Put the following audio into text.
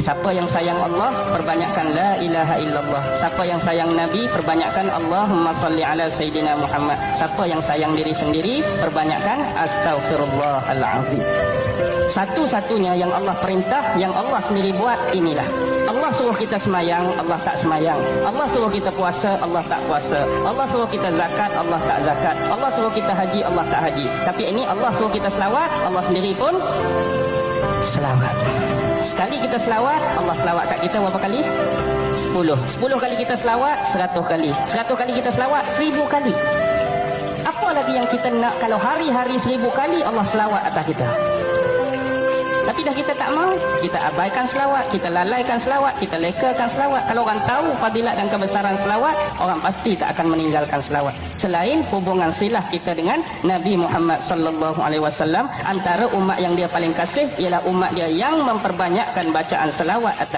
Siapa yang sayang Allah, perbanyakkan la ilaha illallah. Siapa yang sayang Nabi, perbanyakkan Allahumma salli ala Sayyidina Muhammad. Siapa yang sayang diri sendiri, perbanyakkan astaghfirullahalazim. Satu-satunya yang Allah perintah, yang Allah sendiri buat, inilah. Allah suruh kita semayang, Allah tak semayang. Allah suruh kita puasa, Allah tak puasa. Allah suruh kita zakat, Allah tak zakat. Allah suruh kita haji, Allah tak haji. Tapi ini Allah suruh kita selawat, Allah sendiri pun selawat. Sekali kita selawat, Allah selawat kat kita berapa kali? 10. 10 kali kita selawat, 100 kali. 100 kali kita selawat, 1000 kali. Apa lagi yang kita nak kalau hari-hari 1000 kali Allah selawat atas kita? Tapi dah kita tak mau, kita abaikan selawat, kita lalaikan selawat, kita lekakan selawat. Kalau orang tahu fadilat dan kebesaran selawat, orang pasti tak akan meninggalkan selawat. Selain hubungan silah kita dengan Nabi Muhammad sallallahu alaihi wasallam, antara umat yang dia paling kasih ialah umat dia yang memperbanyakkan bacaan selawat atas